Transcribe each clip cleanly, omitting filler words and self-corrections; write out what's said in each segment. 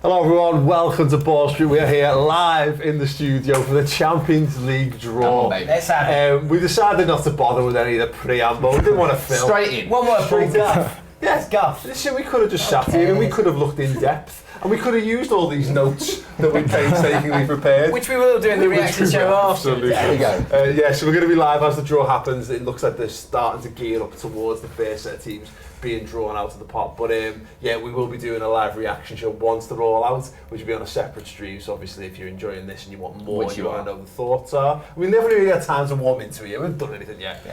Hello everyone, welcome to Ball Street. We are here live in the studio for the Champions League draw. Let's have it. We decided not to bother with any of the preamble. We didn't want to film. Straight in. One more Straight up. Yes, go. Listen, we could have just sat here and we could have looked in depth and we could have used all these notes that we painstakingly prepared. Which we will do in the reaction show after. Absolutely. There we go. So we're going to be live as the draw happens. It looks like they're starting to gear up towards the first set of teams being drawn out of the pot, but we will be doing a live reaction show once they're all out, which will be on a separate stream. So obviously if you're enjoying this and you want more, which you want to know the thoughts are, we never really had time to warm into it. We haven't done anything yet,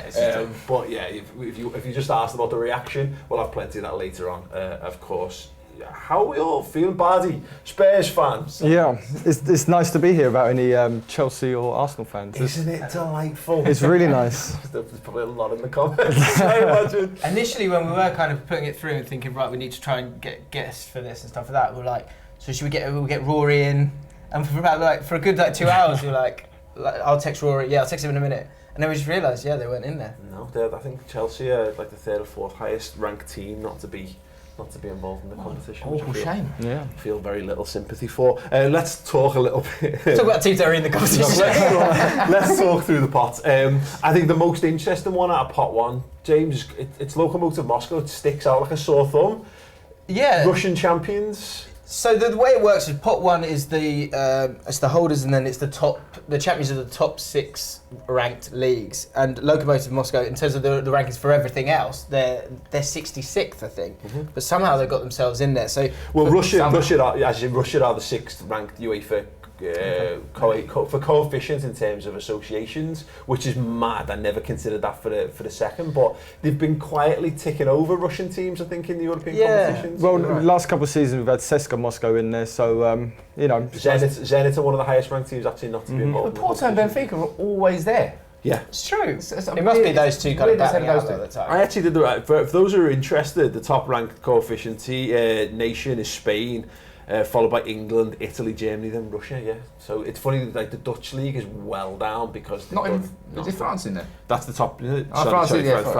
but yeah, if you just asked about the reaction, we'll have plenty of that later on, of course. How are we all feeling, Bardy? Spurs fans? Yeah, it's nice to be here without any Chelsea or Arsenal fans. Isn't it delightful? It's really nice. There's probably a lot in the comments, I imagine. Initially, when we were kind of putting it through and thinking, right, we need to try and get guests for this and stuff like that, we were like, so should we'll get Rory in? And for about for a good 2 hours, we were like, I'll text Rory. Yeah, I'll text him in a minute. And then we just realised, they weren't in there. No, I think Chelsea are like the third or fourth highest ranked team not to be involved in the competition. Awful shame. Yeah. I feel very little sympathy for. Let's talk a little bit. Talk about teams that are in the competition. Let's talk through the pot. I think the most interesting one out of pot one, James, it's Lokomotiv Moscow. It sticks out like a sore thumb. Yeah. Russian champions. So the way it works is pot one is the holders, and then it's the champions of the top 6 ranked leagues. And Lokomotiv Moscow, in terms of the rankings for everything else, they're 66th, I think. Mm-hmm. But somehow they got themselves in there. So Russia are the 6th ranked UEFA for coefficients in terms of associations, which is mad. I never considered that for the second, but they've been quietly ticking over Russian teams, I think, in the European competitions. Well, last couple of seasons we've had CSKA Moscow in there, so Zenit are one of the highest ranked teams actually not to be involved. But Porto and Benfica are always there. Yeah, it's true. It must be those two kind of battling out all the time. I actually did the right. For those who are interested, the top ranked coefficient nation is Spain. Followed by England, Italy, Germany, then Russia. Yeah, so it's funny that the Dutch league is well down because is France in there? That's the top. France.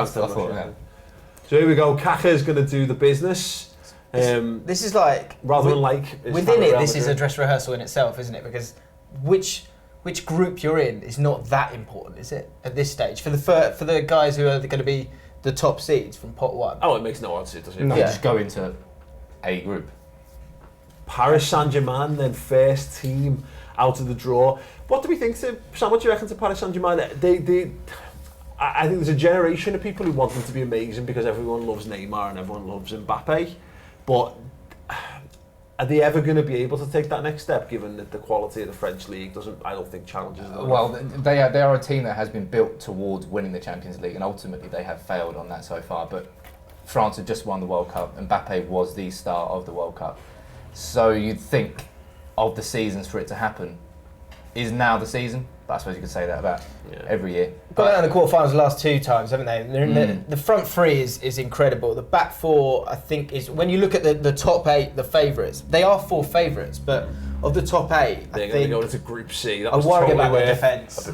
So here we go. Kaka's going to do the business. This is like rather than like within it. This is a dress rehearsal in itself, isn't it? Because which group you're in is not that important, is it? At this stage, for the guys who are going to be the top seeds from pot one. Oh, it makes no odds. It doesn't. No. Just go into a group. Paris Saint-Germain, then first team out of the draw. What do we think? Sam, what do you reckon to Paris Saint-Germain? I think there's a generation of people who want them to be amazing because everyone loves Neymar and everyone loves Mbappe. But are they ever going to be able to take that next step, given that the quality of the French league I don't think challenges them? Well, they are a team that has been built towards winning the Champions League, and ultimately they have failed on that so far. But France have just won the World Cup. Mbappe was the star of the World Cup. So you'd think of the seasons for it to happen. Is now the season? But I suppose you could say that about every year. Got out in the quarterfinals the last 2 times, haven't they? They're in the front 3 is incredible. The back 4, I think, is when you look at the top 8, the favourites. They are 4 favourites, but of the top 8, they're going to go into Group C. That I was worry totally about their defence.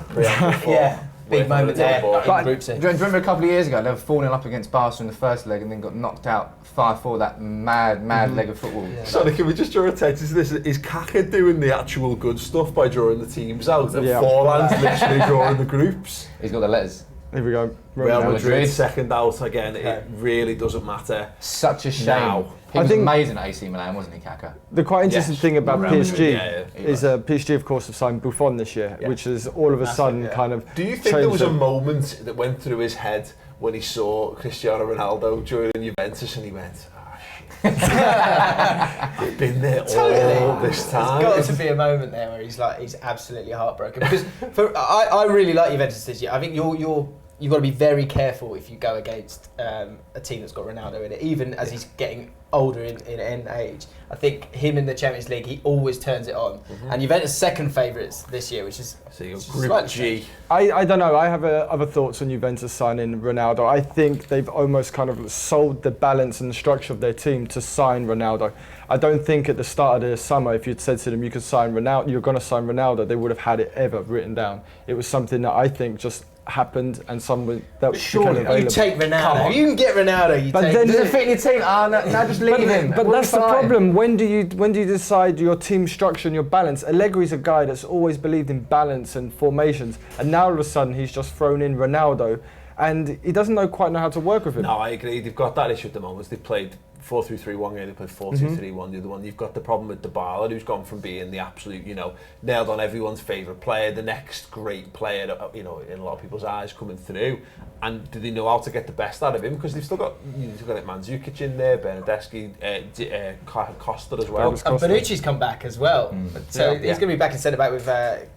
Yeah. Big moment there in Group C. Do you remember a couple of years ago they were falling up against Barca in the first leg and then got knocked out 5-4, that mad leg of football. Yeah. Sorry, can we just draw attention to this? Is Kaka doing the actual good stuff by drawing the teams out? And Forlan's literally drawing the groups. He's got the letters. Here we go. Real Madrid second out again. It really doesn't matter. Such a shame. Now. He was amazing at AC Milan, wasn't he, Kaka? The quite interesting thing about PSG is PSG, of course, have signed Buffon this year, which is all of a sudden kind of. Do you think there was a moment that went through his head when he saw Cristiano Ronaldo joining Juventus and he went, We've been there all this time. There's got to be a moment there where he's absolutely heartbroken. Because I really like Juventus this year. I think you've got to be very careful if you go against a team that's got Ronaldo in it, even as he's getting older in age. I think him in the Champions League, he always turns it on. Mm-hmm. And Juventus second favourites this year, which is Group G. I don't know. I have other thoughts on Juventus signing Ronaldo. I think they've almost kind of sold the balance and the structure of their team to sign Ronaldo. I don't think at the start of the summer, if you'd said to them you could sign Ronaldo, you're going to sign Ronaldo, they would have had it ever written down. It was something that I think just happened and someone that became available. You take Ronaldo. You can get Ronaldo. Then does it fit in your team? No, just leave him. But that's the problem. when do you decide your team structure and your balance? Allegri's a guy that's always believed in balance and formations, and now all of a sudden he's just thrown in Ronaldo, and he doesn't quite know how to work with him. No, I agree. They've got that issue at the moment. They've played 4-3-3 one game, they played 4-2-3-1 the other one. You've got the problem with Dybala, who's gone from being the absolute, nailed on everyone's favourite player, the next great player, in a lot of people's eyes coming through. And do they know how to get the best out of him? Because they've still got, Mandzukic in there, Bernardeschi, Costa as well. And Bonucci's come back as well. So he's going to be back in centre-back with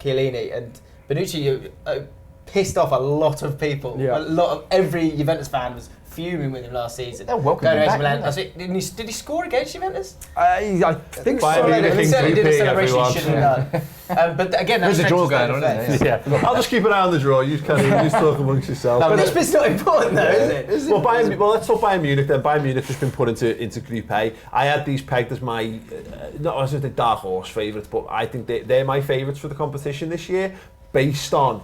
Chiellini. And Bonucci pissed off a lot of people. Yeah. Every Juventus fan was fuming with him last season. They're welcome back. Did he score against Juventus? I think so. He certainly did a celebration he shouldn't have done. But again, there's a draw going on, isn't there? Yeah. I'll just keep an eye on the draw. You just talk amongst yourselves. But this bit's not important, though, is it? Well, let's talk Bayern Munich then. Bayern Munich has been put into Group A. I had these pegged as my, not as the dark horse favourites, but I think they're my favourites for the competition this year, based on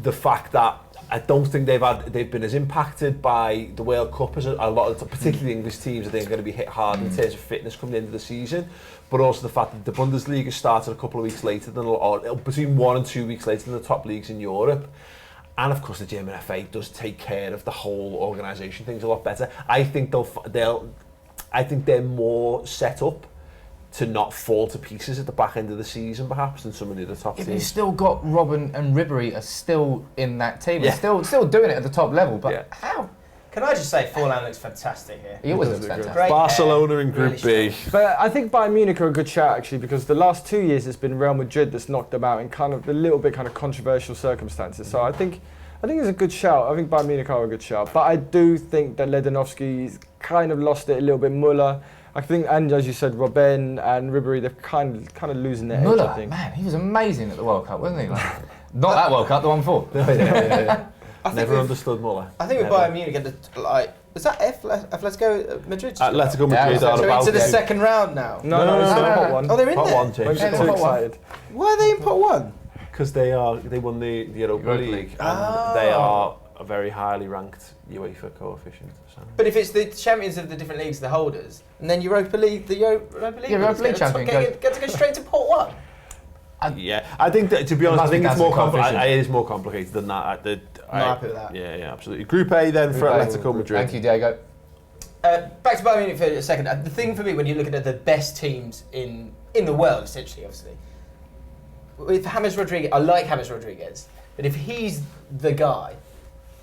the fact that I don't think they've been as impacted by the World Cup as a lot of, particularly English teams. I think are going to be hit hard in terms of fitness coming into the season, but also the fact that the Bundesliga started a couple of weeks later or between 1 and 2 weeks later than the top leagues in Europe. And of course, the German FA does take care of the whole organisation things a lot better. I think they're more set up to not fall to pieces at the back end of the season, perhaps, than some of the other top teams. You've still got Robben and Ribéry are still in that team. They're still doing it at the top level, but how? Can I just say, Forlan looks fantastic here. He always looks fantastic. Great Barcelona in Group B. But I think Bayern Munich are a good shout, actually, because the last 2 years it's been Real Madrid that's knocked them out in kind of a little bit kind of controversial circumstances. So I think it's a good shout. I think Bayern Munich are a good shout. But I do think that Lewandowski's kind of lost it a little bit. Muller, I think, and as you said, Robben and Ribéry, they're kind of losing their edge, I think. Man, he was amazing at the World Cup, wasn't he? Not that World Cup, the one before. Never understood Muller. I think with Bayern Munich, is that Atletico Madrid? Atletico Madrid so into the second round now? No, pot one. Oh, they're in pot there? One, James. Too excited. Why are they in pot one? Because they won the Europa League, and they are a very highly ranked UEFA coefficient. So. But if it's the champions of the different leagues, the holders, and then Europa League, Europa League champion get to go straight to pot one. I think that, to be honest, I think it's more complicated. It is more complicated than that. I'm happy with that. Yeah, absolutely. Group A then for Atletico Madrid. Thank you, Diego. Back to Bayern Munich for a second. The thing for me, when you're looking at the best teams in the world, essentially, obviously, with James Rodriguez, I like James Rodriguez, but if he's the guy,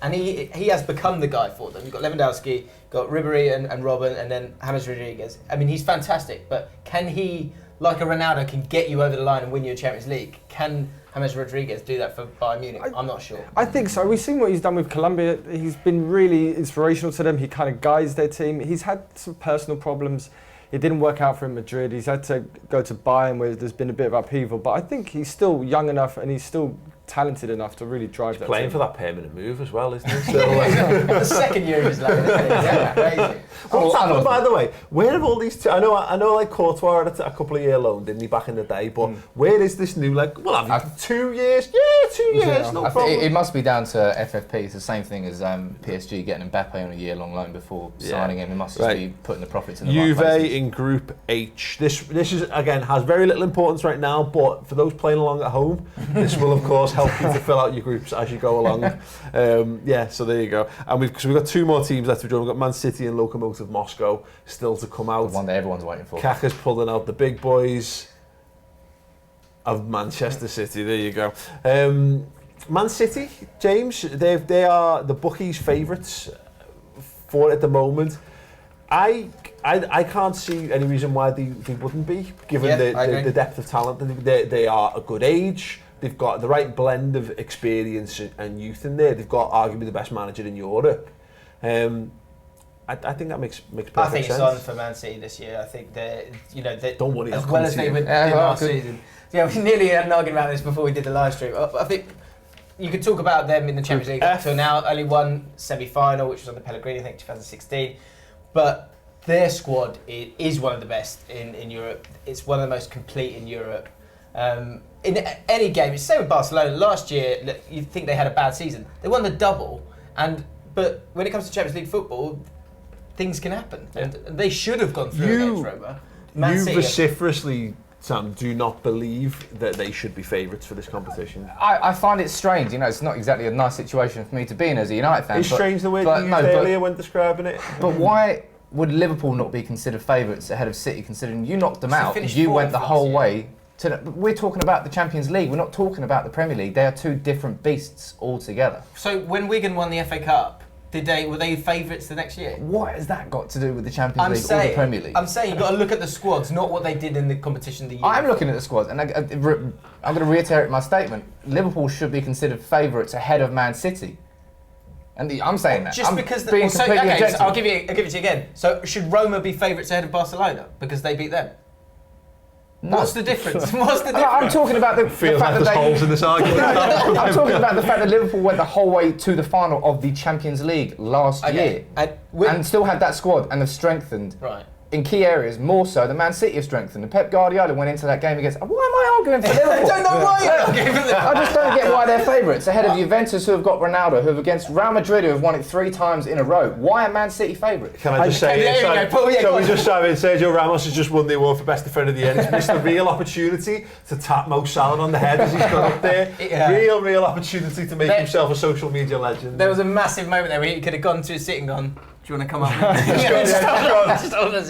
and he has become the guy for them. You've got Lewandowski, got Ribéry and Robben, and then James Rodriguez. I mean, he's fantastic, but can he, like a Ronaldo, can get you over the line and win you a Champions League? Can James Rodriguez do that for Bayern Munich? I'm not sure. I think so. We've seen what he's done with Colombia. He's been really inspirational to them. He kind of guides their team. He's had some personal problems. It didn't work out for him in Madrid. He's had to go to Bayern where there's been a bit of upheaval. But I think he's still young enough and he's still talented enough to really drive that playing team. for that permanent move as well, isn't he? The second year of his life. Crazy. What's happened, by the way? Where have all these? I know, like Courtois had a couple of year loan, didn't he, back in the day? But where is this new? Have you 2 years? Yeah, 2 years. No problem. It must be down to FFP. It's the same thing as PSG getting Mbappe on a year-long loan before signing him. It must just be putting the profits in the Juve right places. in Group H. This is again has very little importance right now, but for those playing along at home, this will of course help you to fill out your groups as you go along. So there you go. And we've got 2 more teams left to join. We've got Man City and Lokomotiv Moscow still to come out. The one that everyone's waiting for. Kaka's pulling out the big boys of Manchester City. There you go. Man City, James, they are the bookies' favourites for it at the moment. I can't see any reason why they wouldn't be, given the depth of talent. They are a good age. They've got the right blend of experience and youth in there. They've got arguably the best manager in Europe. I think that makes perfect sense. I think it's on for Man City this year. I think they don't worry, as well as they did last season. Yeah, we nearly had an argument about this before we did the live stream. I think you could talk about them in the Champions League until now. Only one semi-final, which was on the Pellegrini, I think, 2016. But their squad is one of the best in Europe. It's one of the most complete in Europe. In any game, it's the same with Barcelona. Last year, you'd think they had a bad season. They won the double, but when it comes to Champions League football, things can happen. And they should have gone through against Roma. Man You City- vociferously, Sam, do not believe that they should be favourites for this competition. I find it strange. You know, it's not exactly a nice situation for me to be in as a United fan. It's but- strange the word but you used no, but- earlier when describing it. But why would Liverpool not be considered favourites ahead of City, considering you knocked them So out? finished You fourth went the last whole year. way to the, we're talking about the Champions League. We're not talking about the Premier League. They are two different beasts altogether. So when Wigan won the FA Cup, were they favourites the next year? What has that got to do with the Champions League or the Premier League? I'm saying you've got to look at the squads, not what they did in the competition the year. I'm looking at the squads, and I'm going to reiterate my statement. Liverpool should be considered favourites ahead of Man City. And I'm saying that. Just I'm because being completely so objective. I'll give it to you again. So should Roma be favourites ahead of Barcelona because they beat them? No. What's the difference? What's the No, I'm difference? talking about the Feels fact like that there's holes they. in this argument. I'm talking about the fact that Liverpool went the whole way to the final of the Champions League last year, and still had that squad and have strengthened right. in key areas more so than Man City have strengthened. And Pep Guardiola went into that game against. Why am I arguing for Liverpool? I don't know why you're arguing for Liverpool. I just don't get why they're favourites ahead of Juventus, who have got Ronaldo, who have against Real Madrid, who have won it 3 times in a row. Why are Man City favourites? Can I just say there it? you go, Paul, yeah, So go we on. just have it. Sergio Ramos has just won the award for best defender of the year. He's missed a real opportunity to tap Mo Salah on the head as he's gone up there. Yeah. Real opportunity to make himself a social media legend. There was a massive moment there where he could have gone to his seat and gone, "Do you want to come up?"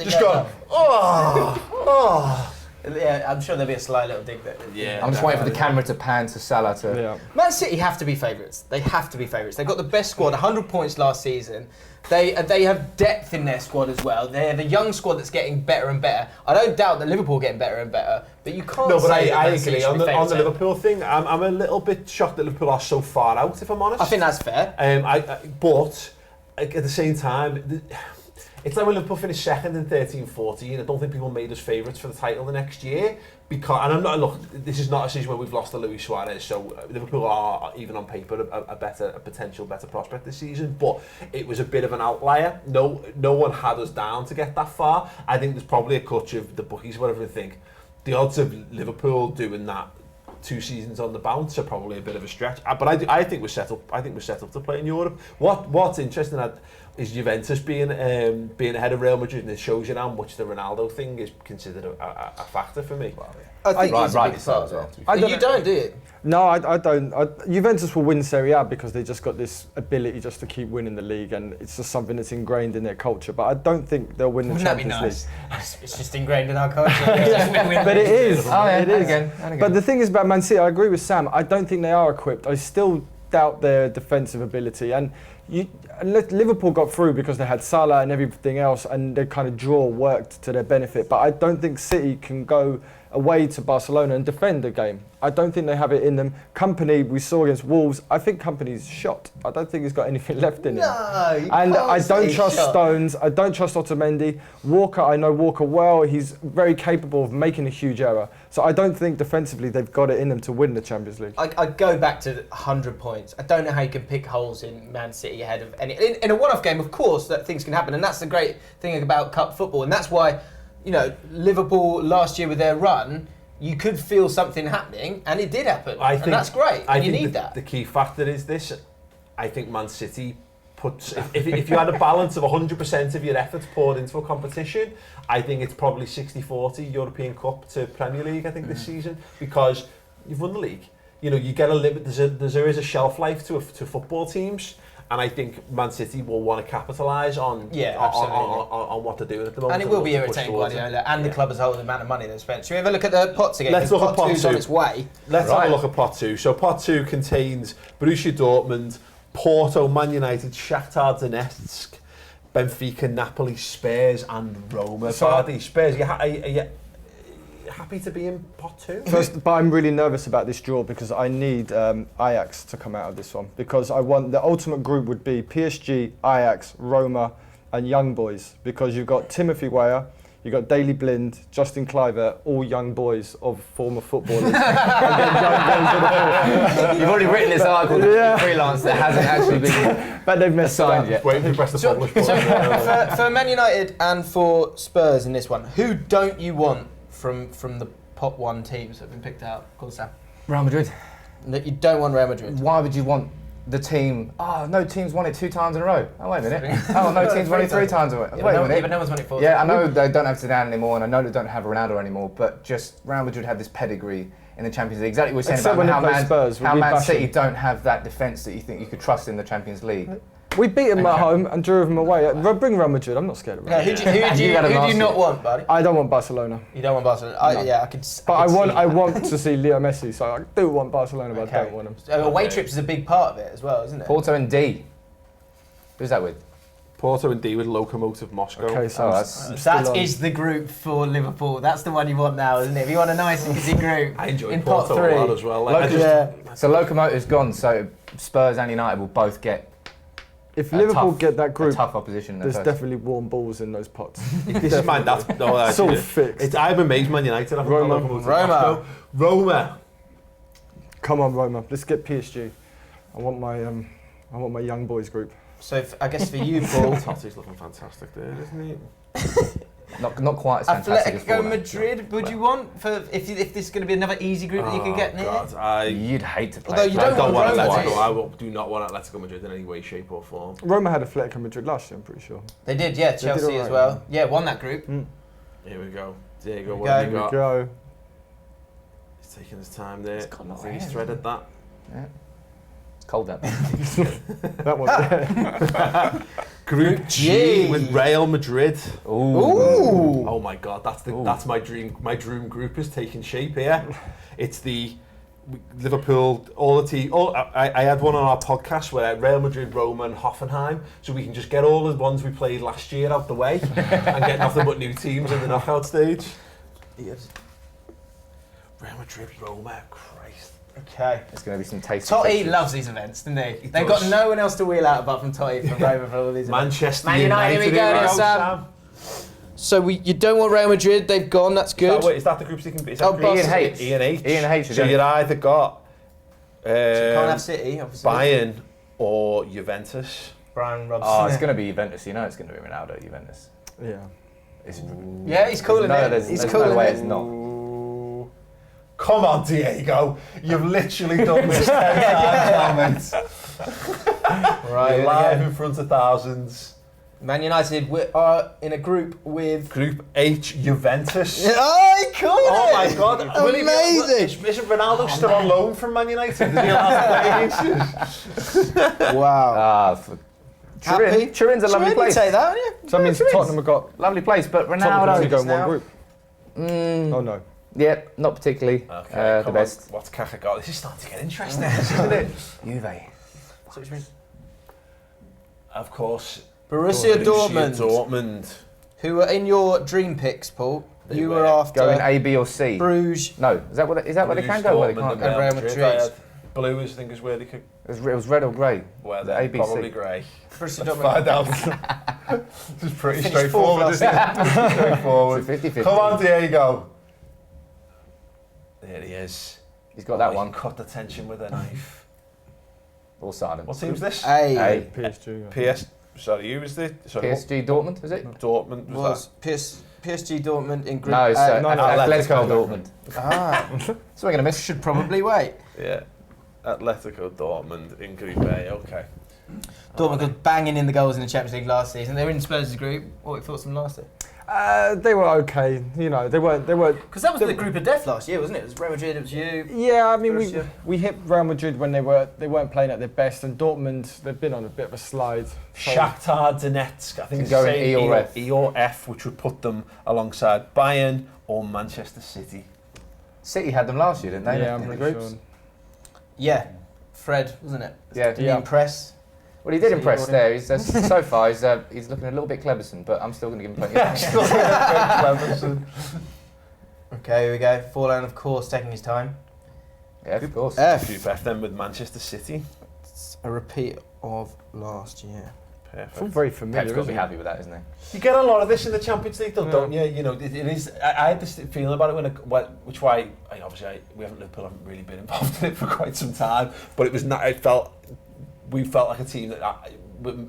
just gone. Oh. Yeah, I'm sure there'll be a sly little dig there. Yeah. I'm just waiting for the camera to pan to Salah to. Yeah. Man City have to be favourites. They have to be favourites. They've got the best squad, 100 points last season. They have depth in their squad as well. They have a young squad that's getting better and better. I don't doubt that Liverpool are getting better and better, but you can't No, but say that I Man City agree should on be the favourites. Liverpool thing. I'm a little bit shocked that Liverpool are so far out, if I'm honest. I think that's fair. But at the same time, it's like when Liverpool finished second in 13-14. I don't think people made us favourites for the title the next year. And I'm not, look, this is not a season where we've lost to Luis Suarez, so Liverpool are, even on paper, a potential better prospect this season, but it was a bit of an outlier. No one had us down to get that far. I think there's probably a touch of the bookies, whatever they think. The odds of Liverpool doing that 2 seasons on the bounce are probably a bit of a stretch. But I think we're set up. I think we're set up to play in Europe. What's interesting is Juventus being ahead of Real Madrid, and it shows you how much the Ronaldo thing is considered a factor for me. I think Right, he's a rightly big so part as of well, it. to be fair. You don't, do you? No, I don't. Juventus will win Serie A because they just got this ability just to keep winning the league, and it's just something that's ingrained in their culture. But I don't think they'll win the Wouldn't that be Champions nice? League. It's just ingrained in our culture. Yeah. But it is. Oh yeah, it and is. again, and again. But the thing is about Man City, I agree with Sam. I don't think they are equipped. I still doubt their defensive ability. And Liverpool got through because they had Salah and everything else, and their kind of draw worked to their benefit. But I don't think City can go away to Barcelona and defend the game. I don't think they have it in them. Company, we saw against Wolves, I think Company's shot. I don't think he's got anything left in him. No, you And can't I say don't he's trust shot. Stones. I don't trust Otamendi. Walker, I know Walker well. He's very capable of making a huge error. So I don't think defensively they've got it in them to win the Champions League. I go back to 100 points. I don't know how you can pick holes in Man City ahead of any. In a one-off game, of course, that things can happen, and that's the great thing about cup football, and that's why, Liverpool last year with their run, you could feel something happening, and it did happen, and that's great. And you need that. The key factor is this. I think Man City puts. If you had a balance of 100% of your efforts poured into a competition, I think it's probably 60-40 European Cup to Premier League. I think this season, because you've won the league. You get a limit. There is a shelf life to football teams. And I think Man City will want to capitalise on what they're doing at the moment. And it will be irritating Guardiola and the club as a whole, the amount of money they've spent. Should we have a look at the pots again? Let's look at pot 2's 2. on its way. Let's have a look at pot 2. So pot 2 contains Borussia Dortmund, Porto, Man United, Shakhtar Donetsk, Benfica, Napoli, Spurs and Roma. So- Bardy, Spurs, are you happy to be in pot 2? First, but I'm really nervous about this draw because I need Ajax to come out of this one, because I want the ultimate group would be PSG, Ajax, Roma and Young Boys, because you've got Timothy Weah, you've got Daley Blind, Justin Kluivert, all young boys of former footballers. And then young boys of the football. You've already written this article freelance that hasn't actually been But they've messed it assigned up. yet. Waiting to press the publish button. So for Man United and for Spurs in this one, who don't you want from the pot 1 teams that have been picked out? Go on, Sam. Real Madrid. That you don't want Real Madrid. Why would you want the team, no team's won it 2 times in a row. Oh, wait a minute. Oh, no team's won it 3 times in a row. Wait a minute. But no one's won it 4 Yeah, I times. know they don't have Zidane anymore, and I know they don't have Ronaldo anymore, but just Real Madrid had this pedigree in the Champions League. Exactly what we're saying Except when about they play Spurs, how we Man bash City them. don't have that defence that you think you could trust in the Champions League. We beat them at home and drew them away. Bring Real Madrid. I'm not scared of Real No, Madrid. who do you had them last not year. want, buddy? I don't want Barcelona. You don't want Barcelona. I could. But I could want see I that. want to see Leo Messi, so I do want Barcelona, but I Okay. don't want him. So away trips is a big part of it as well, isn't it? Porto and D. Who's that with? Porto and D with Lokomotiv Moscow. Okay, so Oh, I'm that's- s- still That on. is the group for Liverpool. That's the one you want now, isn't it? If you want a nice and easy group I enjoy in Porto pot a lot 3. as well. Like, I just, Yeah. So Lokomotiv's gone, so Spurs and United will both get If a Liverpool tough- get that a group, tough opposition. in their there's first. definitely warm balls in those pots. this is mine. That's no, It's all actually, fixed. I'm amazed Man United haven't Roma. got Lokomotiv Roma. Moscow. Roma. Come on, Roma. Let's get PSG. I want my young boys group. So I guess for you, Paul, Totti's looking fantastic there, isn't he? Not quite as fantastic as Atletico Forlan. Madrid. Would you want for if this is going to be another easy group that you could get near? God, You'd hate to play. Although you I don't don't want want Roma, Atletico. do you? I do not want Atletico Madrid in any way, shape or form. Roma had Atletico Madrid last year, I'm pretty sure. They did, yeah. did Chelsea alright, as well. Yeah, won that group. Here we go. Diego, we what go. have Here you we got? go. He's taking his time there. It's got I no think he's hair, threaded that. Yeah. It's cold out there. That one there. Group G. G with Real Madrid. Ooh. Oh my God, Ooh. that's my dream. My dream group is taking shape here. It's the Liverpool, all the team. I had one on our podcast where Real Madrid, Roma, and Hoffenheim, so we can just get all the ones we played last year out the way and get nothing but new teams in the knockout stage. Yes. Real Madrid, Roma, Christ. Okay. It's going to be some tasty. Totti fixtures. loves these events, doesn't he? He They've does. got no one else to wheel out apart from Totti from Roma for all these events. Manchester Man United, United. here we go, here Sam. So you don't want Real Madrid, they've gone, that's good. Is that the groups you can be? Is Oh, that group? Barca. Ian H. Ian H. So you'd either got So you can't have City, obviously. Bayern or Juventus. Brian Robson. Oh, it's going to be Juventus. You know it's going to be Ronaldo, Juventus. Yeah. It's, Yeah, he's calling no, it. There's, He's there's calling no way it. it's not. Ooh. Come on, Diego. You've literally done this 10 times, now, mate. Right, You're live in front of thousands. Man United are in a group with... Group H, Juventus. Oh, he called Oh it! my God! Amazing! Isn't Ronaldo still on loan from Man United? Did he allowed to play against us? Wow. Turin. Turin's a lovely place. Take that, wouldn't you? So that means Tottenham have got Lovely place, but Tottenham Ronaldo. can go in one now. group. Oh no. Yeah, not particularly Okay, the best. What's Kaka got? This is starting to get interesting, isn't it? Juve. Of course. Borussia Dortmund, Dortmund. who were in your dream picks, Paul. They You were. were after Going A, B, or C. Bruges. No, is that what they can go? Where they can't Dortmund go? and Real Madrid. Madrid. I had Blue is, I think, is where they could. It was red or grey. Where The they A, B, C. probably grey. Borussia Let's Dortmund. find out. This is pretty Finished straightforward, fourth isn't it? Straightforward. So 50-50. Come on, Diego. There he is. He's got that He one. cut the tension with a knife. All silent. What team's this? A PSG. Yeah. Sorry, who was the? Sorry, what? PSG Dortmund, is it? Dortmund was PSG Dortmund in group No, it's A. Atletico Dortmund. Ah, So we're going to miss. should probably wait. Yeah. Atletico Dortmund in Group A. Okay. Dortmund got banging in the goals in the Champions League last season. They were in Spurs' group. What were your thoughts on last year? They were okay. You know, they weren't. Because that was the group of death last year, wasn't it? It was Real Madrid, it was you. Yeah, I mean, Borussia. we hit Real Madrid when they weren't playing at their best, and Dortmund, they've been on a bit of a slide. So Shakhtar Donetsk, I think Can it's go in saying E or F. E or F, which would put them alongside Bayern or Manchester City. City had them last year, didn't they? yeah, in I'm the pretty groups. sure. Yeah, Fred, wasn't it? Yeah. Did he Yeah. impress? Well, he did City impress brought him. there. So far, he's looking a little bit Cleberson, but I'm still going to give him plenty of time. Okay, here we go. Forlan, of course, taking his time. Yeah, of course. Group F then with Manchester City. It's a repeat of last year. It's all Perfect. very Pep's familiar, got to isn't be it? happy with that, isn't he? You get a lot of this in the Champions League, though, Yeah. don't you? You know, it is. I had this feeling about it which why we Liverpool haven't really been involved in it for quite some time. But it was not. We felt like a team that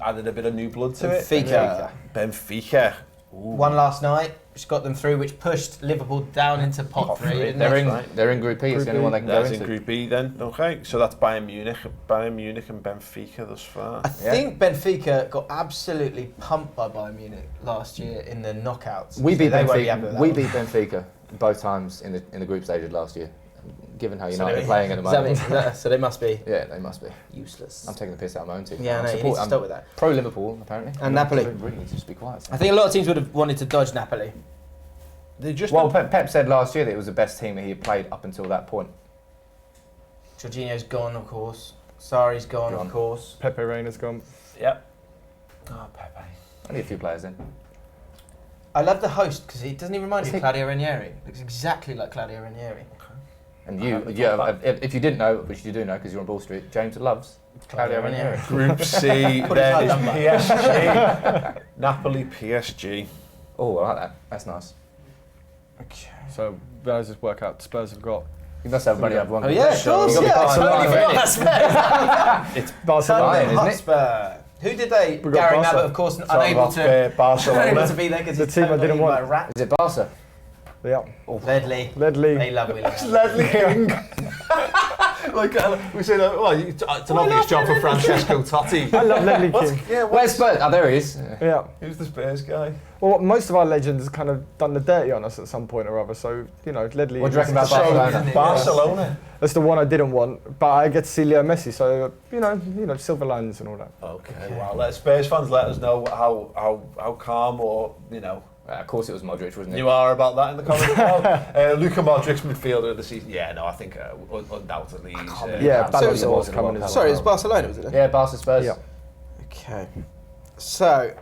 added a bit of new blood to it. Benfica. Benfica. Ooh. Won last night. which got them through, which pushed Liverpool down into pot three. Didn't They're it? in. They're in Group B. It's the only one they can go That's into. in Group B then. Okay, so that's Bayern Munich and Benfica thus far. I think Benfica got absolutely pumped by Bayern Munich last year in the knockouts. We beat They won't be happy with Benfica. that We one. beat Benfica both times in the group stages last year. Given how So United they- are playing at the does that moment, mean- so they must be yeah, they must be. useless. I'm taking the piss out of my own team. Yeah, no, you need to stop with that. Pro Liverpool apparently. And Napoli. Really need to just be quiet. I think a lot of teams would have wanted to dodge Napoli. They just Well, Pep said last year that it was the best team that he had played up until that point. Jorginho's gone, of course. Sarri's gone, Gone. of course. Pepe Reina's gone. Yep. Oh, Pepe. Only a few players then. I love the host because he doesn't even remind Is me of he- Claudio Ranieri. Looks exactly like Claudio Ranieri. And I you, haven't yeah, thought if you didn't know, which you do know because you're on Ball Street, James loves Claudio Ranieri. Group C, Put then his is hand PSG. Napoli, PSG. Oh, I like that. That's nice. Okay. So let's just work out. Spurs have got You must have money. Have one. Oh yeah, of So- course, You yeah. I got totally Barcelona, forgot that's It's Barcelona. Bayern, Tottenham isn't it? Hotspur. Who did they? We got Gary Barca. Abbott, of course, unable to Hotspur, Barcelona. be there because The he's team I totally didn't want. like a rat. Is it Barca? Yeah. Ledley. They Ledley. love William. Ledley King. Like we say, well, it's an obvious job for Francesco Totti. I love Ledley King. Yeah, Where's Spurs? Oh, there he is. Yeah. who's the Spurs guy? Well, most of our legends kind of done the dirty on us at some point or other. So Ledley. What do you reckon about So, Barcelona? Barcelona. That's the one I didn't want, but I get to see Leo Messi. So silver linings and all that. Okay, well, let Spurs fans let us know how calm or Of course it was Modric, wasn't it? you are about that in the comments. Luka Modric's midfielder of the season. Yeah, no, I think undoubtedly he's. Yeah, So Ballon d'Or's it's coming as well. Sorry, it's Barcelona, was it? Yeah, Barca Spurs. Yeah. Okay. So,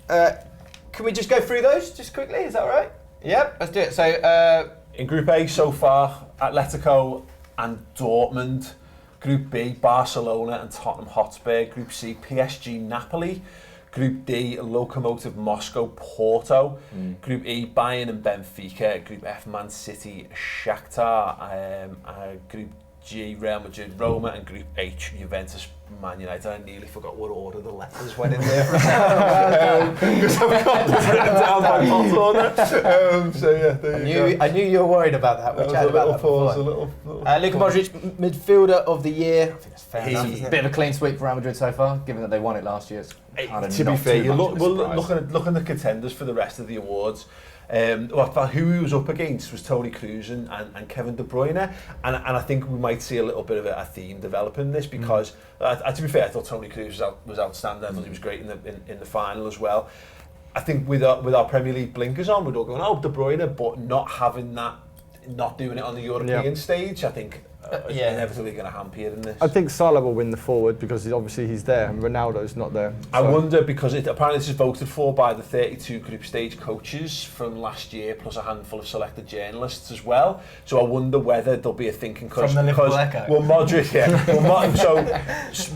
can we just go through those just quickly? Is that all right? Yep, let's do it. So, In Group A so far, Atletico and Dortmund. Group B, Barcelona and Tottenham Hotspur. Group C, PSG, Napoli. Group D, Lokomotiv Moscow, Porto. Group E, Bayern and Benfica. Group F, Man City, Shakhtar. Group G, Real Madrid, Roma. And Group H, Juventus, Man United. I nearly forgot what order the letters went in there for a second. Because I've got it written down by pot order. So yeah, there you go. I knew you were worried about that. We That was chatted a little about that pause, before. a little Luka pause. Modric, midfielder of the year. I think that's fair enough, isn't it? Bit of a clean sweep for Real Madrid so far, given that they won it last year. It's kinda To be not fair, too you much look, of a well, surprise. looking at the contenders for the rest of the awards. Who he was up against was Toni Kroos and Kevin De Bruyne, and I think we might see a little bit of a theme develop in this because, to be fair, I thought Toni Kroos was outstanding. I thought he was great in the final as well. I think with our Premier League blinkers on, we're all going, oh, De Bruyne, but not having that, not doing it on the European stage, I think is inevitably going to hamper you in this. I think Salah will win the forward because he's there and Ronaldo's not there. I wonder because apparently this is voted for by the 32 group stage coaches from last year, plus a handful of selected journalists as well. So I wonder whether there'll be a thinking From the Liverpool Echo. Well, Modric, so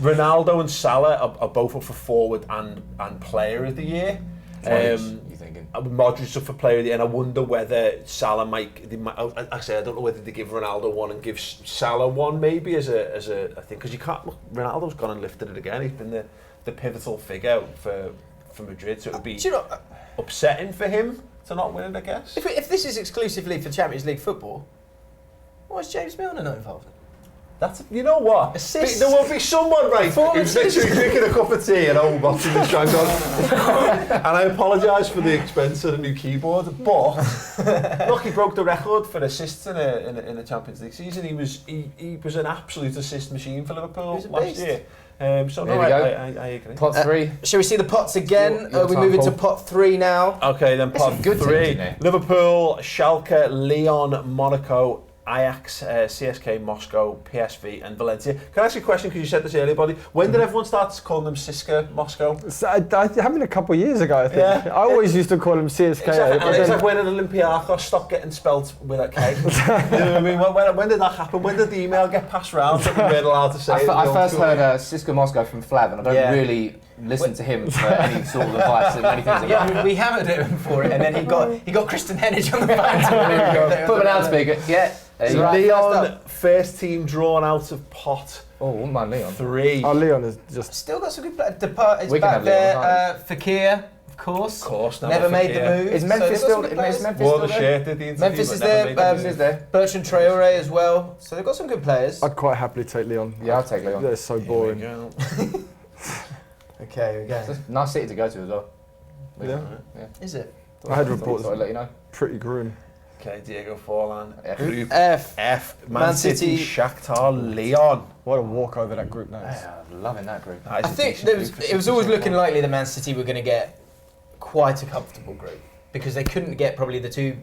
Ronaldo and Salah are both up for forward and player of the year. You thinking? Modric's up for player of the year, and I wonder whether Salah might. Actually, I don't know whether they give Ronaldo one and give Salah one maybe as a thing because you can't. Look, Ronaldo's gone and lifted it again. He's been the pivotal figure for Madrid, so it would be Do you know, upsetting for him to not win it, I guess. if this is exclusively for Champions League football, why is James Milner not involved? That's what. Assists. There will be someone who's Performances. literally drinking a cup of tea and watching this drag on. And I apologise for the expense of the new keyboard, but look, he broke the record for assists in a Champions League season. He was an absolute assist machine for Liverpool He was a last beast. year. So There no, we go. I agree. Pot three. Shall we see the pots again? Your We time, move into Paul. pot 3 now. Okay, then pot some good teams 3. in there. Liverpool, Schalke, Lyon, Monaco, Ajax, CSK, Moscow, PSV and Valencia. Can I ask you a question because you said this earlier, Bardy? When did everyone start calling them CSKA Moscow? So I happened a couple of years ago, I think. Yeah. I always used to call him CSKA. Exactly. but And it's then- like when an Olympiacos stopped getting spelt with a K. You know what I mean? When did that happen? When did the email get passed round that we weren't allowed to say it? I first heard Cisco Moscow from Flav, and I don't really listen to him for any sort of advice and many things. Yeah, we hammered him for it, and then he got Kristen Hennig on the phone. Put an loudspeaker. Yeah. So Right, Leon, first team drawn out of pot Oh, wouldn't mind Leon. 3. Oh, Leon is just... Still got some good players. Depart is We can back have Leon, there. Fekir of course. Of course, Never made the move. Is Memphis So still? they've got Is some good Memphis Wore still the there? shirt at the interview. Memphis but is never there, made the Memphis move. is there. Bertrand Traore as well. So they've got some good players. I'd quite happily take Leon. Yeah, I'll take Leon. They're so Here we boring. go. Okay, we go. It's a nice city to go to as well. Yeah. Is it? I had reports. Thought I'd let you know. Pretty grim. Okay, Diego Forlan. F. Group F. F. Man Man City, City. Shakhtar, Leon. What a walk over that group now. Yeah, I'm loving that group. That is I a think decent there group was, for it was City always so looking far. likely that Man City were going to get quite a comfortable group because they couldn't get probably the two,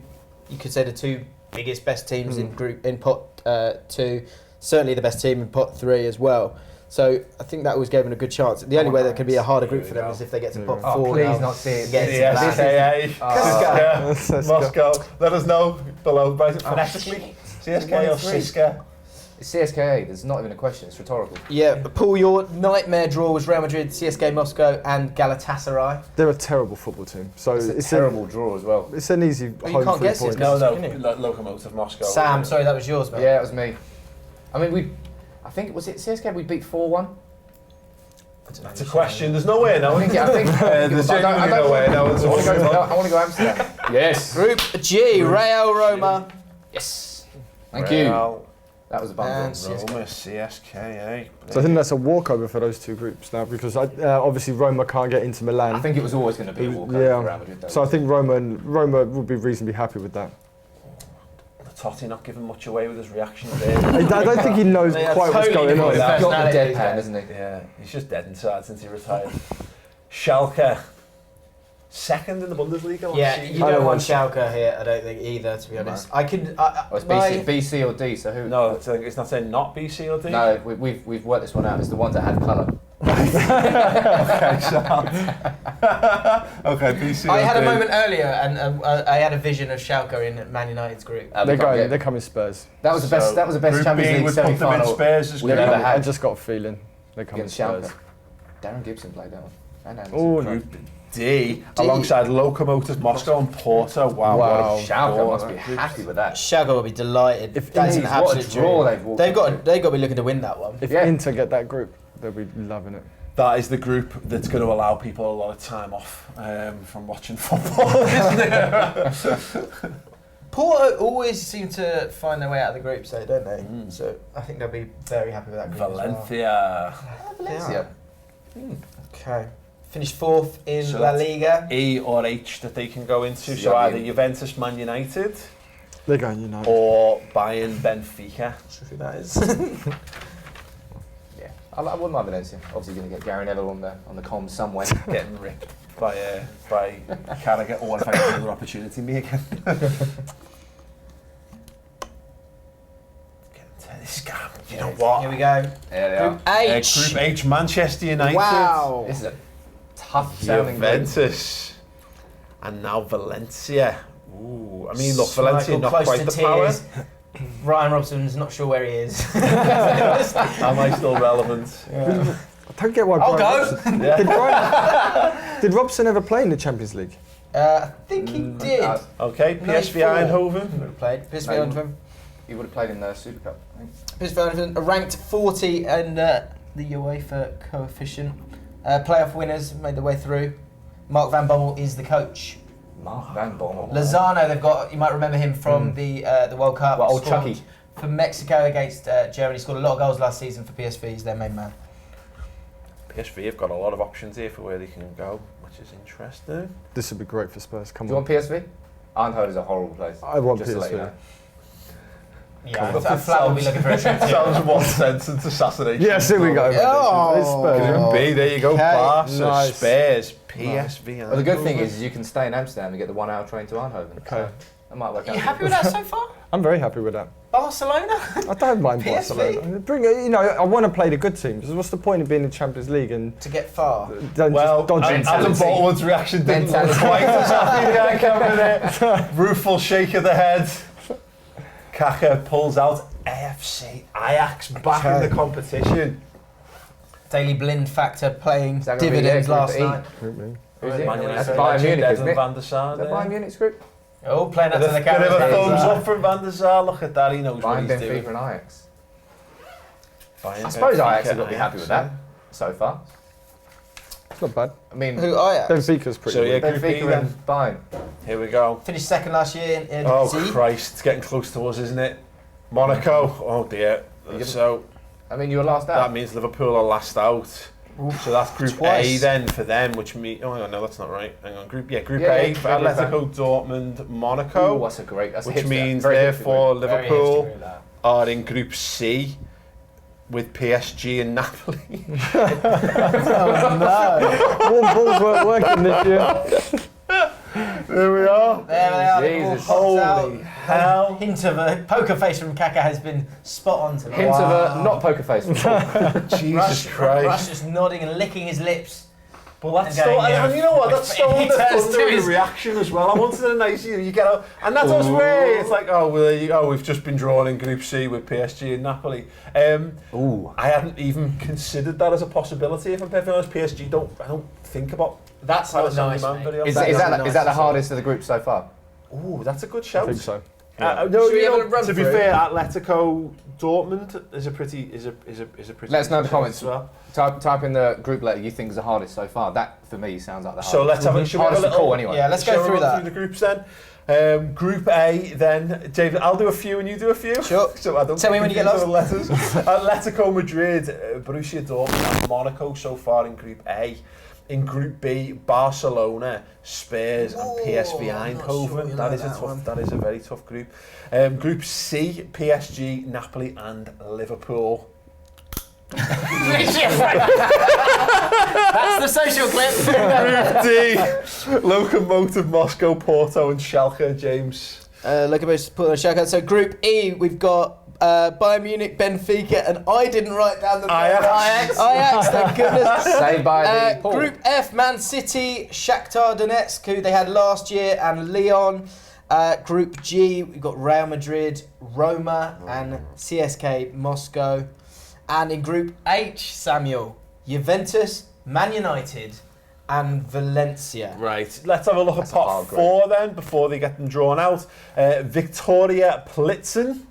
you could say the two biggest, best teams in pot 2, certainly the best team in pot 3 as well. So I think that always gave them a good chance. The only way that could be a harder group for them is if they get to pot 4. Oh, please now. not see it. Get Yeah, into CSKA, Oh. CSKA, Moscow. Let us know below, phonetically. CSKA or CSKA. It's CSKA. There's not even a question. It's rhetorical. Yeah, but Paul, your nightmare draw was Real Madrid, CSKA Moscow and Galatasaray. They're a terrible football team. So It's a terrible draw as well. It's an easy Well, you home can't 3 guess it, points. no. No, Can you? Lokomotiv Moscow. Sam, sorry, that was yours, mate. Yeah, it was me. I mean, I think was it CSKA we beat 4-1. That's a question. There's no way I knowing. think There's genuinely no way knowing. I want to go Amsterdam. Yes. Group G, Real Roma. Yes. Thank you. That was a bumper. And Roma, CSKA. So I think that's a walkover for those two groups now because obviously Roma can't get into Milan. I think it was always going to be a walkover Yeah. for Real Madrid. Though. So I think Roma would be reasonably happy with that. Totti not giving much away with his reaction there. I don't think he knows They are quite what's totally going on. different. He's got the Personality, deadpan, isn't he? Yeah, he's just dead inside since he retired. Schalke, second in the Bundesliga last Yeah, season. you I don't don't want want- Schalke here, I don't think either, to be honest. I could. Oh, it's B, C or D. So who? No, it's not saying not B, C or D. No, we've worked this one out. It's the ones that had colour. Okay, so. Okay, B, C or I had a D. moment earlier, and I had a vision of Schalke in Man United's group. They're coming Spurs. That was the best. So, That was the best Group Champions B League would put them in semi-final Spurs as we've group. ever I had. just got a feeling they're coming Against Spurs. Schalke. Darren Gibson played that one. And Anderson. Oh, no. Group D, alongside Lokomotiv Moscow and Porto. Wow, Wow. what a Schalke draw must that be group. happy with that. Schalke will be delighted. If That's an Inter- What a absolute draw dream. they've walked They've into. got to be looking to win that one. If Yeah. Inter get that group, they'll be loving it. That is the group that's going to allow people a lot of time off from watching football, isn't it? Porto always seem to find their way out of the groups, though, don't they? So I think they'll be very happy with that group Valencia. Valencia. Okay. Finished 4th in So La that's Liga. E or H that they can go into. Yeah, So either yeah. Juventus, Man United, They're going United. or Bayern, Benfica. Who that is? Yeah, I wouldn't mind Valencia. Obviously, going to get Gary Neville on the comms somewhere. Getting ripped by Carragher. Or if I get another opportunity, me again. This guy, you know what? Here we go. There they are. Group H. Group H, Manchester United. Wow. This is a tough sounding group. Juventus. And now Valencia. Ooh, I mean, look, Valencia Michael not close quite to the power. tears. Ryan Robson's not sure where he is. Am I still relevant? I don't get why I'll Brian go. Robson- Yeah. Did Robson ever play in the Champions League? I think he did. Okay, PSV 94. Eindhoven. Would have played. PSV No. Eindhoven. He would have played in the Super Cup. I think. PSV Eindhoven are ranked 40 and the UEFA coefficient. Playoff winners made their way through. Mark Van Bommel is the coach. Mark Van Bommel. Lozano, they've got. You might remember him from the World Cup. Well, old Scored Chucky. for Mexico against Germany. Scored a lot of goals last season for PSV. He's their main man. PSV have got a lot of options here for where they can go, which is interesting. This would be great for Spurs. Come Do you on. want PSV? Eindhoven is a horrible place. I want Just to let you PSV. know. Yeah, I flat will be looking for a trip. Sounds one sentence assassination. Yes, here we go. Oh. It's Spurs. Group B, there you go. Okay. Barca, Nice. Spurs, PSV. Well, the good thing is you can stay in Amsterdam and get the 1 hour train to Eindhoven. Okay. So that might work Are out. you happy with that so far? I'm very happy with that. Barcelona? I don't mind PSV? Barcelona. Bring it, I want to play the good teams. What's the point of being in the Champions League and To get far. don't Well, just dodge Adam mentality. Boltwood's reaction didn't look Mentality. quite as happy the guy coming in. Rueful shake of the head. Kaka pulls out AFC Ajax back in the competition. Daily Blind factor playing Is that gonna be dividends their last group E? night. Who's it? Man That's United Bayern legend Munich, isn't Edwin it? van der Sar Is that there. Bayern Munich's group? Oh, playing up Bit to the of a camera. thumbs up from Van der Sar. Look at that, he knows what Bayern, he's doing. Benfica and Ajax. Bayern, I suppose Benfica, Ajax have got to be happy with that yeah. so far. Not bad. I mean, Who Ajax? Benfica's pretty So, yeah, good. Group E Benfica then. and Bayern. Here we go. Finished second last year in Oh Z. Christ, it's getting close to us, isn't it? Monaco. Oh dear. So I mean, you were last that out. means Liverpool are last out. So that's Group A Twice. then for them, which means hang on, no, that's not right. Hang on, Group Yeah, A for Group Atletico, Dortmund, Monaco, Ooh, that's which hipster. means Very hipster therefore group. Very Liverpool hipster, that. are in Group C with PSG and Napoli. Warm balls weren't working this year. There we are. There they are. Jesus. Holy hell. Hint of a poker face from Kaka has been spot on tonight. Hint of a not poker face. Jesus Christ. Rush just nodding and licking his lips. Well, that's And still, going, yeah. and you know what? That's still He the turns thunder to of the his- reaction as well. I wanted a nice, you get out, and that's us way. It's like, oh, well, there you go. We've just been drawn in Group C with PSG and Napoli. Ooh. I hadn't even considered that as a possibility. If I'm perfectly honest, PSG I don't think about. That's Paris nice, Saint-Germain mate. very often. Is That that nice the as well. hardest of the group so far? Ooh, that's a good I shout. think so. No, Should we you have know, a run to be through? fair, Atletico Dortmund is a pretty Let us know in the good comments. as well. Type in the group letter you think is the hardest so far. That for me sounds like the hardest. So let's have a should we have a hardest to little call anyway. Yeah, let's shall go we through run that. through the groups then. Group A then, David, I'll do a few and you do a few. Sure. So I don't Tell me when you get confuse the letters. Atletico Madrid, Borussia Dortmund and Monaco so far in Group A. In Group B, Barcelona, Spurs and PSV I'm not sure Eindhoven. you That like is a that tough. one. That is a very tough group. Group C, PSG, Napoli and Liverpool. That's the social clip. Group D, Lokomotiv Moscow, Porto and Schalke. James. Lokomotiv put on a shout out. So Group E, we've got Bayern Munich, Benfica, and I didn't write down the Ajax. Ajax, thank goodness. Saved by the Paul. Group F, Man City, Shakhtar Donetsk, who they had last year, and Lyon. Group G, we've got Real Madrid, Roma, and CSK Moscow. And in Group H, Samuel, Juventus, Man United, and Valencia. Right, let's have a look That's at a pot hard 4 then, before they get them drawn out. Victoria Plitzen.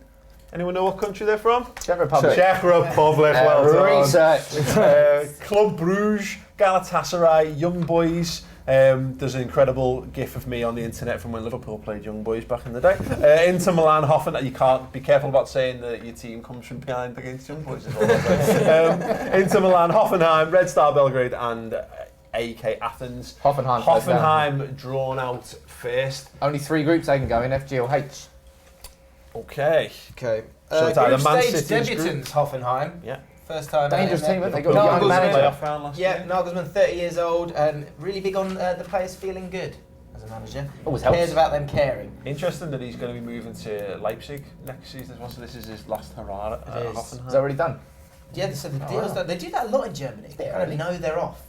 Anyone know what country they're from? Czech Republic. Czech Republic, well done. Research. Club Bruges, Galatasaray, Young Boys. There's an incredible gif of me on the internet from when Liverpool played Young Boys back in the day. Inter Milan, Hoffenheim. You can't be careful about saying that your team comes from behind against Young Boys. Is all I'm saying. Inter Milan, Hoffenheim, Red Star Belgrade, and AK Athens. Hoffenheim. goes down. Hoffenheim drawn out first. Only 3 groups they can go in, F, G or H. Okay. So it's either Group Man stage City's debutants, Hoffenheim. Yeah. First time. Dangerous team, haven't they? Got a Nagelsmann. young manager. Playoff round last Yeah, year. Nagelsmann, 30 years old, and really big on the players feeling good as a manager. Always Cares helps. about them caring. Interesting that he's going to be moving to Leipzig next season as well, so this is his last hurrah at It is. Hoffenheim. Is that already done? Yeah, so the deals, wow. they do that a lot in Germany. They kind of know they're off.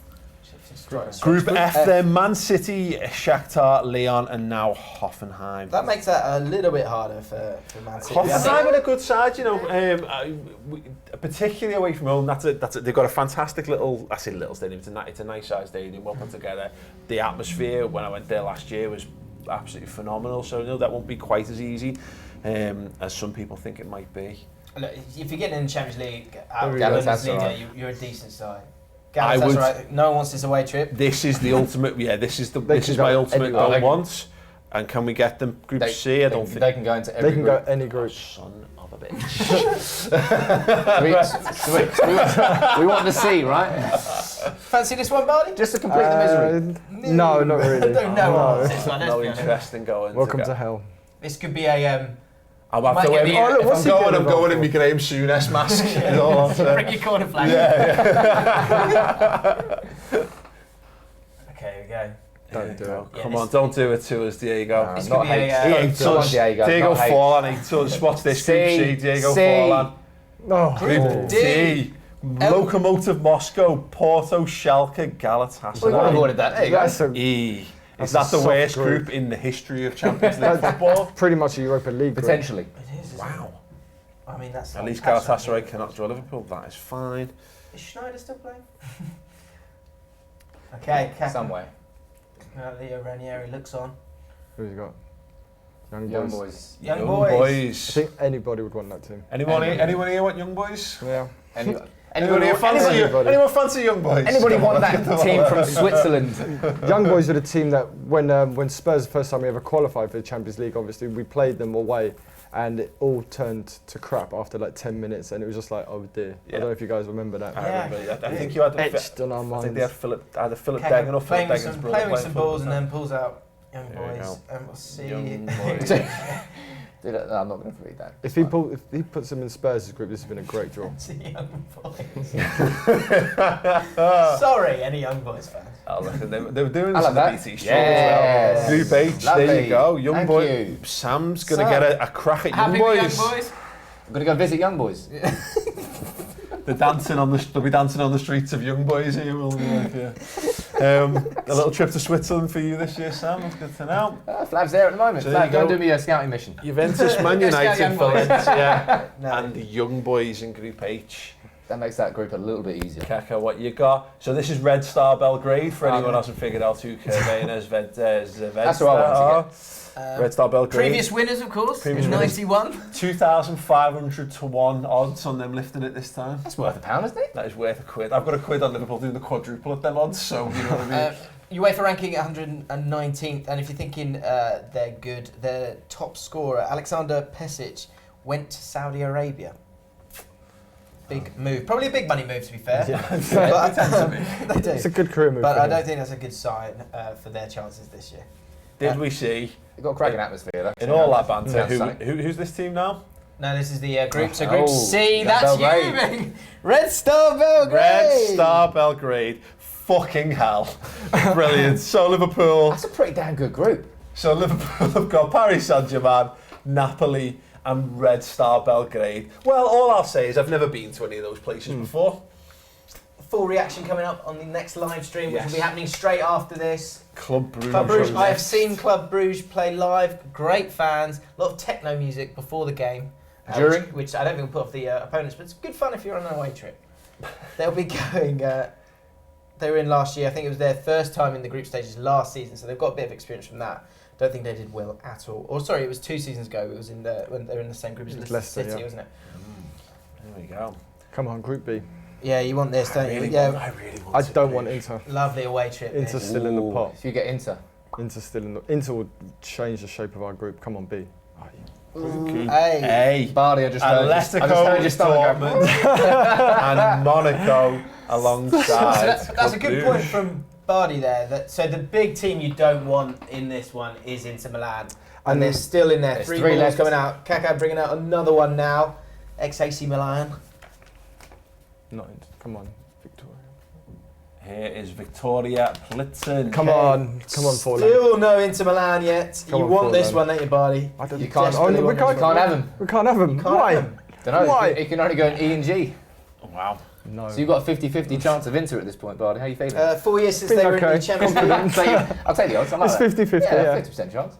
Group F then, Man City, Shakhtar, Lyon and now Hoffenheim. That makes that a little bit harder for Man City. I think- Hoffenheim are a good side, you know, particularly away from home. They've got a fantastic little, I say little stadium, it's a nice sized stadium, well put together. The atmosphere when I went there last year was absolutely phenomenal, so no, that won't be quite as easy as some people think it might be. Look, if you're getting in the Champions League, out of the Galatasaray. Bundesliga, you're a decent side. I would- Galatasaray, no one wants this away trip. This is the ultimate, this is can my go ultimate anywhere. goal They can- once. And can we get them Group They- C? I don't they, think. They can go into every They can group. go any group. Son of a bitch. we want the C, right? Fancy this one, Bardy? Just to complete the misery. No, not really. I don't know. No. What's this one, let's No be honest. interest in going. Welcome to hell. This could be a I'm have Might to get win. the- Oh, look, If what's I'm he going, doing I'm going in about my Graham Souness mask. Is all I'm saying. bring your corner flag. Yeah. Okay, here we go. Don't do it. Yeah, Come this- on, don't do it to us, Diego. This not could be hate. a, He uh, hates Come on, us. Diego, Diego not hate. Forlan hates us. What's this? Group C, Diego C. Forlan. No. Group D. D. Lokomotiv Moscow, Porto, Schalke, Galatasaray. We avoided that. There you go. That's a, E. That's Is that a the soft worst group. group in the history of Champions League football? pretty much a Europa League group. Potentially. It is, isn't Wow. it? I mean, that's At not least catch Galatasaray that. cannot draw Liverpool. That is fine. Is Schneider still playing? Okay, Some way. Leo Ranieri looks on. Who's he got? Young Young boys. boys. Young I boys. think anybody would want that team. Anyone here want young boys? Yeah. Any, Anybody fancy Young Boys? Anybody want that team from Switzerland? Young Boys were the team that when Spurs, the first time we ever qualified for the Champions League, obviously we played them away, and it all turned to crap after like 10 minutes, and it was just like, oh dear. Yeah. I don't know if you guys remember that. I remember. I think you had etched on our minds. I think they had either Philip Deggan or Philip Deggan's brother playing with some balls and then. then pulls out Young Boys, and we'll see. Young Boys. Dude, no, I'm not going to read that. If he puts them in Spurs' group, this has been a great draw. Young Boys. Sorry, any Young Boys fans. Oh, look, they were doing I this love on the that. BT show as well. Group H, Lovely. there you go. Young Thank Boy. you. Sam's going to get a crack at Young Happy Boys. with Young Boys? I'm going to go visit Young Boys. They'll be dancing on the streets of Young Boys here. A little trip to Switzerland for you this year, Sam. That's good to know. Flav's there at the moment. So Flav, there you go go. and do me a scouting mission. Juventus, Man United, Young Boys. Valencia, No. and the Young Boys in Group H. That makes that group a little bit easier. Kaka, what you got? So this is Red Star Belgrade, for anyone who hasn't figured out who Kerbena's Zvezda That's what I wanted to Red Star Belgrade. Previous winners, of course, Previous in winners. 91. 2,500 to 1 odds on them lifting it this time. That's worth £1, isn't it? That is worth a quid. I've got a quid on Liverpool doing the quadruple at them odds, so you know what I mean. UEFA ranking 119th, and if you're thinking they're good, their top scorer, Alexander Pesic, went to Saudi Arabia. Big move. Probably a big money move, to be fair. Yeah. But, they do. It's a good career move. But for I him. don't think that's a good sign for their chances this year. Did we see, You've got a cracking atmosphere, though. in all that banter, Sounds sunny. who's this team now? No, this is the group. So Group Oh, C, that's that's you, Belgrade. mate. Red Star Belgrade. Red Star Belgrade. Fucking hell. Brilliant. So Liverpool That's a pretty damn good group. have got Paris Saint-Germain, Napoli and Red Star Belgrade. Well, all I'll say is I've never been to any of those places before. Full reaction coming up on the next live stream, which Yes. will be happening straight after this. Club Brugge. Club Brugge. I have seen Club Brugge play live. Great fans. A lot of techno music before the game. During? Which I don't think will put off the opponents, but it's good fun if you're on an away trip. They'll be going. They were in last year. I think it was their first time in the group stages last season, so they've got a bit of experience from that. Don't think they did well at all. Or sorry, it was 2 seasons ago. It was when they were in the same group as Leicester City, yeah. wasn't it? There we go. Come on, Group B. Yeah, you want this, don't you? I really want I it, don't Bruges. want Inter. Lovely away trip. Inter this. still in the Ooh, pot. If you get Inter. Inter will change the shape of our group. Come on, B. Hey. Hey. Bardy, I just heard Atletico, your stomach go. Dortmund and Monaco So alongside. that's a Club good Brugge. point from Bardy there. So the big team you don't want in this one is Inter Milan. And And they're still in there. there's 3 3 balls left. coming out. Kaká bringing out another one now. Ex-AC Milan. Not Inter. Come on, Victoria. Here is Victoria Plitzen. Come on, Forlan. Still no Inter Milan yet. Come you on, want this Forlan. one, don't you, Bardy? I don't. You can't- Oh, no, we You can't. can't have him. We can't have him. Can't Why? have 'em. Don't know. Why? You can only go in E and G. Wow. No. So you've got a 50-50 chance of Inter at this point, Bardy. How are you feeling? 4 years since Been they were in okay. the Champions League. I'll take the odds. I like It's that. 50-50, Yeah, yeah. 50% chance.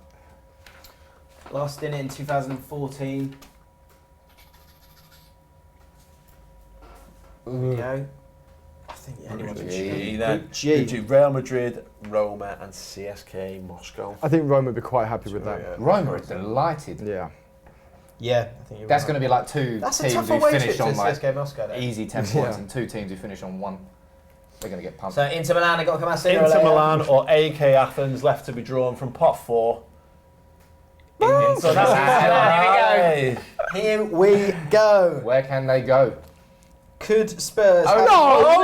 Last in 2014. There we go. I think anyone Group can G choose. then. Group G. Group G, Real Madrid, Roma and CSK Moscow. I think Rome would be quite happy with that. Roma are delighted. Yeah. Yeah, I think you're That's right. going to be like 2 That's a teams tough who away trip finish to on like CSKA Moscow. Though. easy 10 Yeah. points and 2 teams who finish on 1. They're going to get pumped. So Inter Milan have got to come out sooner or Inter later. Milan or AK Athens left to be drawn from pot 4. Inter Milan. Here we go. Where can they go? Could Spurs? Oh,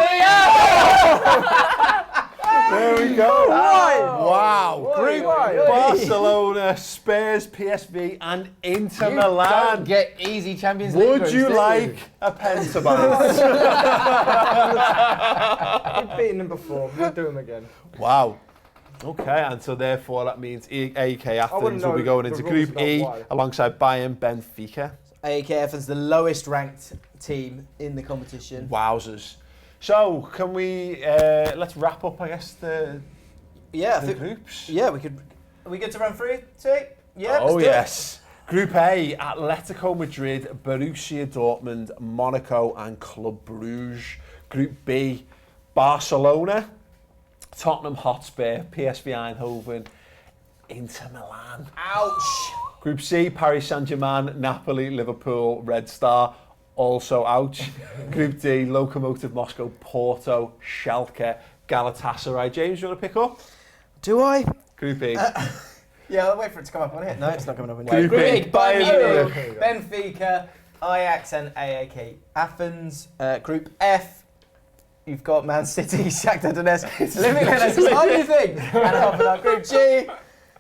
There we go. Wow. Group Why? Barcelona, Spurs, PSV and Inter You Milan. don't get easy Champions League Would groups, you do like a pentabyte? We've beaten them before. We'll do them again. Wow. Okay, and so therefore that means AK Athens will be know going the into rules Group about E why. alongside Bayern, Benfica. AK Athens, the lowest ranked team in the competition. Wowzers. So, can we, let's wrap up, I guess, the Yeah, I the think. groups. Yeah, we could. Are we good to run through? Yeah. Oh, let's do it. yes. Group A, Atletico Madrid, Borussia Dortmund, Monaco and Club Brugge. Group B, Barcelona, Tottenham Hotspur, PSV Eindhoven, Inter Milan. Ouch. Group C, Paris Saint-Germain, Napoli, Liverpool, Red Star. also out. Group D, Lokomotiv Moscow, Porto, Schalke, Galatasaray. James, you want to pick up? Do I? Group E. Yeah, I'll wait for it to come up on here. No, it's not coming up on Group here. E, Bayern Munich, Benfica, Ajax and AAK Athens. Group F, you've got Man City, Shakhtar Donetsk, Olympic Lyonnais, only thing. And Hoffenheim. Group G,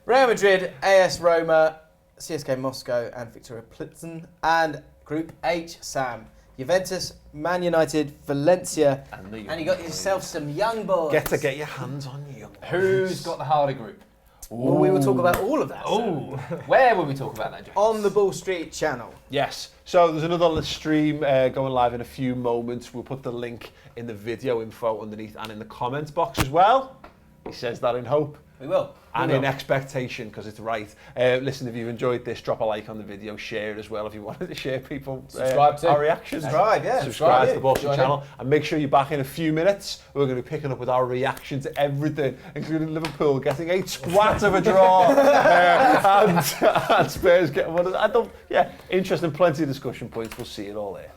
Real Madrid, AS Roma, CSK Moscow and Victoria Plitzen. And Group H, Sam, Juventus, Man United, Valencia, and you got yourself some young boys. Get your hands on you. Who's got the harder group? Well, we will talk about all of that Oh, where will we talk about that, James? on the Ball Street channel. Yes. So there's another stream going live in a few moments. We'll put the link in the video info underneath and in the comments box as well. He says that in hope. We will. And in expectation, because it's right. Listen, if you've enjoyed this, drop a like on the video, share it as well if you wanted to share people Subscribe to our reactions. Subscribe, yeah. Subscribe to the Ball Street Join channel. And make sure you're back in a few minutes. We're going to be picking up with our reaction to everything, including Liverpool getting a twat of a draw. And Spurs getting one. Interesting, plenty of discussion points. We'll see it all there.